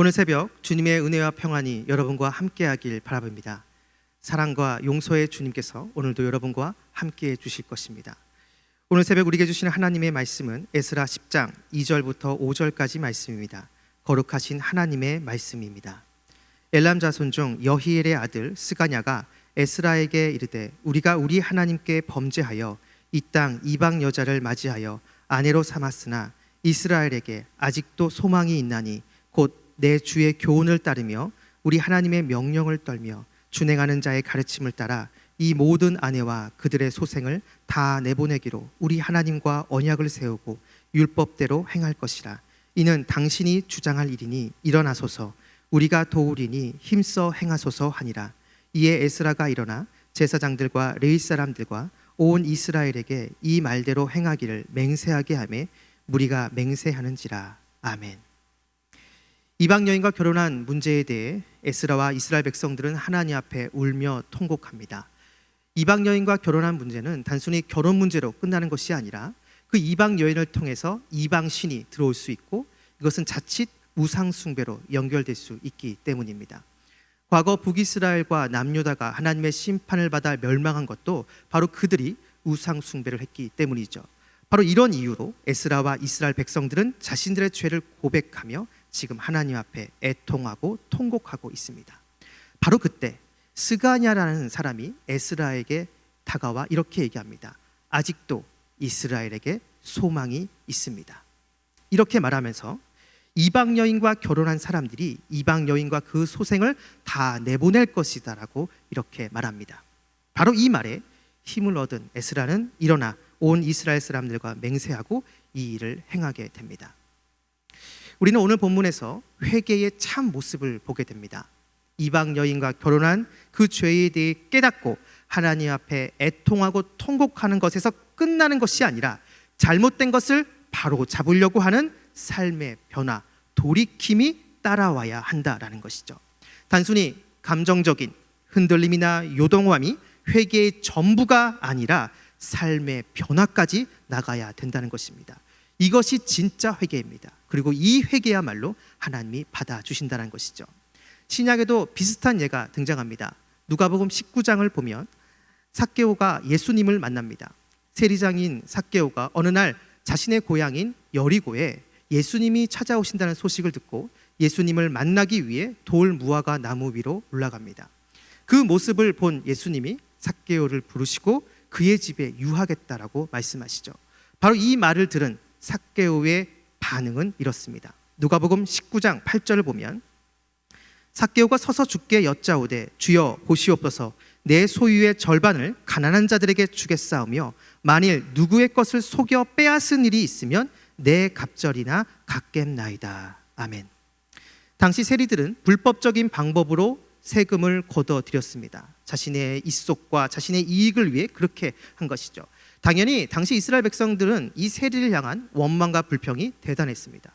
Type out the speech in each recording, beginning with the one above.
오늘 새벽 주님의 은혜와 평안이 여러분과 함께하길 바라봅니다. 사랑과 용서의 주님께서 오늘도 여러분과 함께해 주실 것입니다. 오늘 새벽 우리에게 주시는 하나님의 말씀은 에스라 10장 2절부터 5절까지 말씀입니다. 거룩하신 하나님의 말씀입니다. 엘람 자손 중 여히엘의 아들 스가냐가 에스라에게 이르되 우리가 우리 하나님께 범죄하여 이 땅 이방 여자를 맞이하여 아내로 삼았으나 이스라엘에게 아직도 소망이 있나니 곧 내 주의 교훈을 따르며 우리 하나님의 명령을 떨며 준행하는 자의 가르침을 따라 이 모든 아내와 그들의 소생을 다 내보내기로 우리 하나님과 언약을 세우고 율법대로 행할 것이라. 이는 당신이 주장할 일이니 일어나소서 우리가 도우리니 힘써 행하소서 하니라. 이에 에스라가 일어나 제사장들과 레위 사람들과 온 이스라엘에게 이 말대로 행하기를 맹세하게 하며 무리가 맹세하는지라. 아멘. 이방 여인과 결혼한 문제에 대해 에스라와 이스라엘 백성들은 하나님 앞에 울며 통곡합니다. 이방 여인과 결혼한 문제는 단순히 결혼 문제로 끝나는 것이 아니라 그 이방 여인을 통해서 이방 신이 들어올 수 있고 이것은 자칫 우상 숭배로 연결될 수 있기 때문입니다. 과거 북이스라엘과 남유다가 하나님의 심판을 받아 멸망한 것도 바로 그들이 우상 숭배를 했기 때문이죠. 바로 이런 이유로 에스라와 이스라엘 백성들은 자신들의 죄를 고백하며 지금 하나님 앞에 애통하고 통곡하고 있습니다. 바로 그때 스가냐라는 사람이 에스라에게 다가와 이렇게 얘기합니다. 아직도 이스라엘에게 소망이 있습니다. 이렇게 말하면서 이방 여인과 결혼한 사람들이 이방 여인과 그 소생을 다 내보낼 것이다 라고 이렇게 말합니다. 바로 이 말에 힘을 얻은 에스라는 일어나 온 이스라엘 사람들과 맹세하고 이 일을 행하게 됩니다. 우리는 오늘 본문에서 회개의 참 모습을 보게 됩니다. 이방 여인과 결혼한 그 죄에 대해 깨닫고 하나님 앞에 애통하고 통곡하는 것에서 끝나는 것이 아니라 잘못된 것을 바로 잡으려고 하는 삶의 변화, 돌이킴이 따라와야 한다라는 것이죠. 단순히 감정적인 흔들림이나 요동함이 회개의 전부가 아니라 삶의 변화까지 나가야 된다는 것입니다. 이것이 진짜 회개입니다. 그리고 이 회개야말로 하나님이 받아주신다는 것이죠. 신약에도 비슷한 예가 등장합니다. 누가복음 19장을 보면 삭개오가 예수님을 만납니다. 세리장인 삭개오가 어느 날 자신의 고향인 여리고에 예수님이 찾아오신다는 소식을 듣고 예수님을 만나기 위해 돌 무화과 나무 위로 올라갑니다. 그 모습을 본 예수님이 삭개오를 부르시고 그의 집에 유하겠다라고 말씀하시죠. 바로 이 말을 들은 삭개오의 반응은 이렇습니다. 누가복음 19장 8절을 보면 삭개오가 서서 주께 여짜오되 주여 보시옵소서 내 소유의 절반을 가난한 자들에게 주겠사오며 만일 누구의 것을 속여 빼앗은 일이 있으면 내 갑절이나 갚겠나이다. 아멘. 당시 세리들은 불법적인 방법으로 세금을 걷어들였습니다. 자신의 입속과 자신의 이익을 위해 그렇게 한 것이죠. 당연히 당시 이스라엘 백성들은 이 세리를 향한 원망과 불평이 대단했습니다.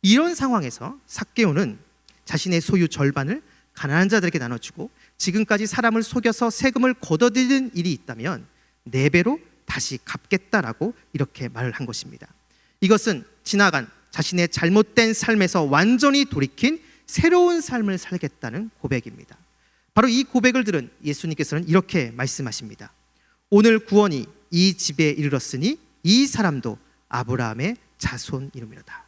이런 상황에서 삭개오는 자신의 소유 절반을 가난한 자들에게 나눠주고 지금까지 사람을 속여서 세금을 걷어들이는 일이 있다면 4배로 다시 갚겠다라고 이렇게 말을 한 것입니다. 이것은 지나간 자신의 잘못된 삶에서 완전히 돌이킨 새로운 삶을 살겠다는 고백입니다. 바로 이 고백을 들은 예수님께서는 이렇게 말씀하십니다. 오늘 구원이 이 집에 이르렀으니 이 사람도 아브라함의 자손이름이로다.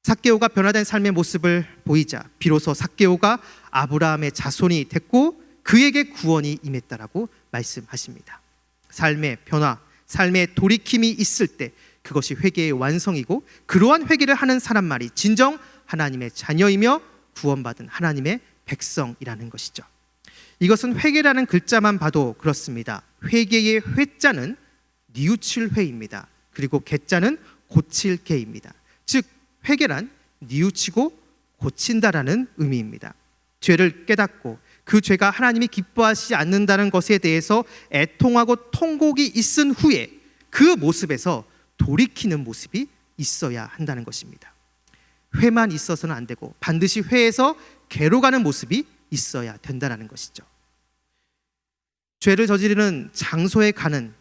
삭개오가 변화된 삶의 모습을 보이자 비로소 삭개오가 아브라함의 자손이 됐고 그에게 구원이 임했다라고 말씀하십니다. 삶의 변화, 삶의 돌이킴이 있을 때 그것이 회개의 완성이고 그러한 회개를 하는 사람만이 진정 하나님의 자녀이며 구원받은 하나님의 백성이라는 것이죠. 이것은 회개라는 글자만 봐도 그렇습니다. 회개의 회자는 뉘우칠 회입니다. 그리고 개자는 고칠 개입니다. 즉 회개란 뉘우치고 고친다라는 의미입니다. 죄를 깨닫고 그 죄가 하나님이 기뻐하시지 않는다는 것에 대해서 애통하고 통곡이 있은 후에 그 모습에서 돌이키는 모습이 있어야 한다는 것입니다. 회만 있어서는 안 되고 반드시 회에서 개로 가는 모습이 있어야 된다는 것이죠. 죄를 저지르는 장소에 가는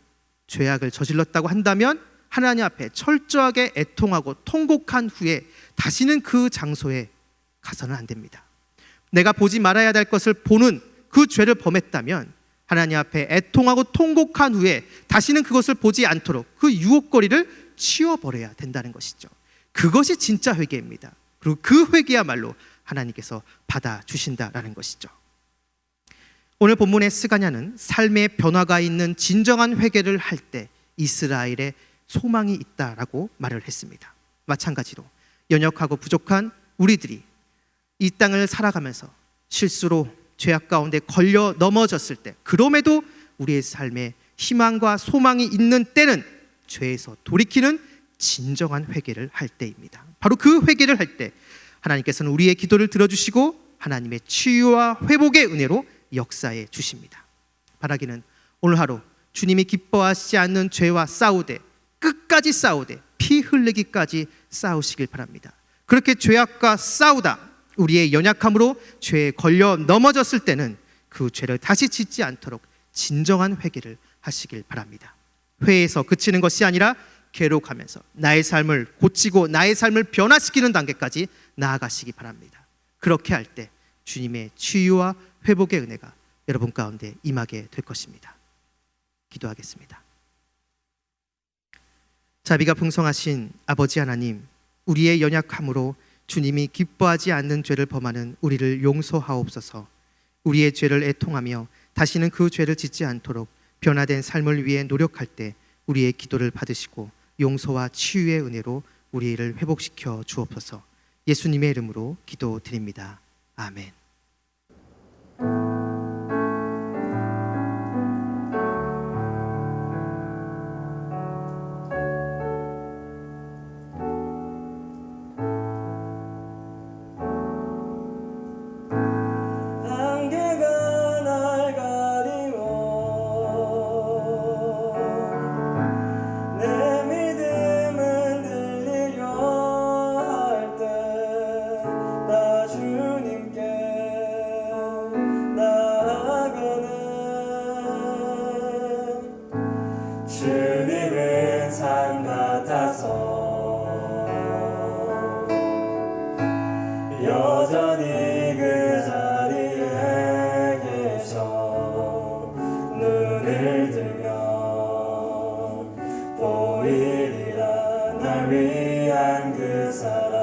죄악을 저질렀다고 한다면 하나님 앞에 철저하게 애통하고 통곡한 후에 다시는 그 장소에 가서는 안 됩니다. 내가 보지 말아야 될 것을 보는 그 죄를 범했다면 하나님 앞에 애통하고 통곡한 후에 다시는 그것을 보지 않도록 그 유혹거리를 치워버려야 된다는 것이죠. 그것이 진짜 회개입니다. 그리고 그 회개야말로 하나님께서 받아주신다라는 것이죠. 오늘 본문의 스가냐는 삶의 변화가 있는 진정한 회개를 할 때 이스라엘에 소망이 있다라고 말을 했습니다. 마찬가지로 연약하고 부족한 우리들이 이 땅을 살아가면서 실수로 죄악 가운데 걸려 넘어졌을 때, 그럼에도 우리의 삶에 희망과 소망이 있는 때는 죄에서 돌이키는 진정한 회개를 할 때입니다. 바로 그 회개를 할 때 하나님께서는 우리의 기도를 들어주시고 하나님의 치유와 회복의 은혜로 역사해 주십니다. 바라기는 오늘 하루 주님이 기뻐하시지 않는 죄와 싸우되, 끝까지 싸우되 피 흘리기까지 싸우시길 바랍니다. 그렇게 죄악과 싸우다 우리의 연약함으로 죄에 걸려 넘어졌을 때는 그 죄를 다시 짓지 않도록 진정한 회개를 하시길 바랍니다. 회에서 그치는 것이 아니라 계속하면서 나의 삶을 고치고 나의 삶을 변화시키는 단계까지 나아가시기 바랍니다. 그렇게 할 때 주님의 치유와 회복의 은혜가 여러분 가운데 임하게 될 것입니다. 기도하겠습니다. 자비가 풍성하신 아버지 하나님, 우리의 연약함으로 주님이 기뻐하지 않는 죄를 범하는 우리를 용서하옵소서. 우리의 죄를 애통하며 다시는 그 죄를 짓지 않도록 변화된 삶을 위해 노력할 때 우리의 기도를 받으시고 용서와 치유의 은혜로 우리를 회복시켜 주옵소서. 예수님의 이름으로 기도드립니다. 아멘. 주님은 산 같아서 여전히 그 자리에 계셔. 눈을 들면 보이리라 날 위한 그 사랑.